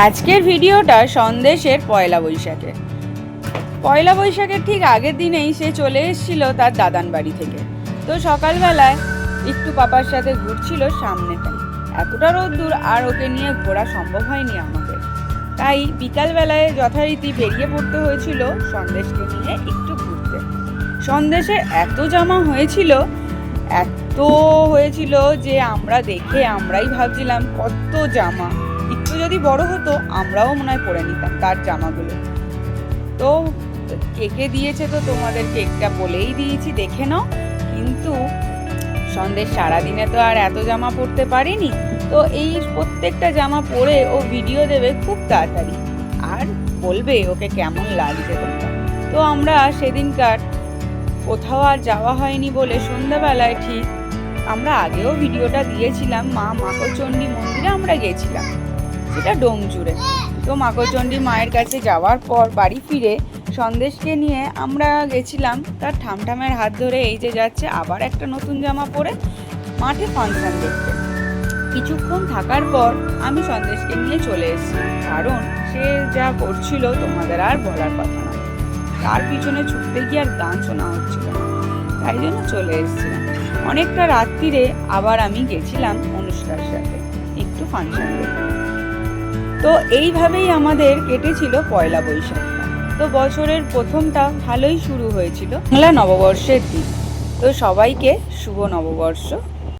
আজকের ভিডিওটা সন্দেশের পয়লা বৈশাখের ঠিক আগের দিনেই সে চলে এসেছিল তার দাদান বাড়ি থেকে। তো সকালবেলায় একটু পাপার সাথে ঘুরছিল সামনেটাই, এতটা রোদ্দুর আর ওকে নিয়ে ঘোরা সম্ভব হয়নি আমাদের, তাই বিকালবেলায় যথারীতি বেরিয়ে পড়তে হয়েছিল সন্দেশকে নিয়ে একটু ঘুরতে। সন্দেশের এত জামা হয়েছিল যে আমরাই ভাবছিলাম কত জামা, একটু যদি বড় হতো আমরাও মনে হয় পরে নিতাম তার জামাগুলো। তো কেকে দিয়েছে, তো তোমাদের কেকটা বলেই দিয়েছি, দেখে নাও। কিন্তু সন্দেশ সারাদিনে তো আর এত জামা পরতে পারিনি, তো এই প্রত্যেকটা জামা পরে ও ভিডিও দেবে খুব তাড়াতাড়ি আর বলবে ওকে কেমন লাগছে তোমরা। তো আমরা সেদিনকার কোথাও আর যাওয়া হয়নি বলে সন্ধ্যাবেলায় ঠিক আমরা আগেও ভিডিওটা দিয়েছিলাম, মা মাকড়চণ্ডী মন্দিরে আমরা গেছিলাম, সেটা ডোমজুড়ে। তো মাকড়চণ্ডী মায়ের কাছে যাওয়ার পর বাড়ি ফিরে সন্দেশকে নিয়ে আমরা গেছিলাম তার ঠামঠামের হাত ধরে, এই যে যাচ্ছে আবার একটা নতুন জামা পরে মাঠে ফাংশন দেখতে। কিছুক্ষণ থাকার পর আমি সন্দেশকে নিয়ে চলে এসেছি, কারণ সে যা করছিল তোমাদের আর বলার কথা না, তার পিছনে ছুটতে গিয়ে আর গান শোনা হচ্ছিল না, তাই জন্য চলে এসেছিলাম। অনেকটা রাত্রিরে আবার আমি গেছিলাম অনুষ্কার সাথে একটু ফাংশন দেখতে। তো এইভাবেই আমাদের কেটেছিল পয়লা বৈশাখটা। তো বছরের প্রথমটা ভালোই শুরু হয়েছিল বাংলা নববর্ষের দিন। তো সবাইকে শুভ নববর্ষ।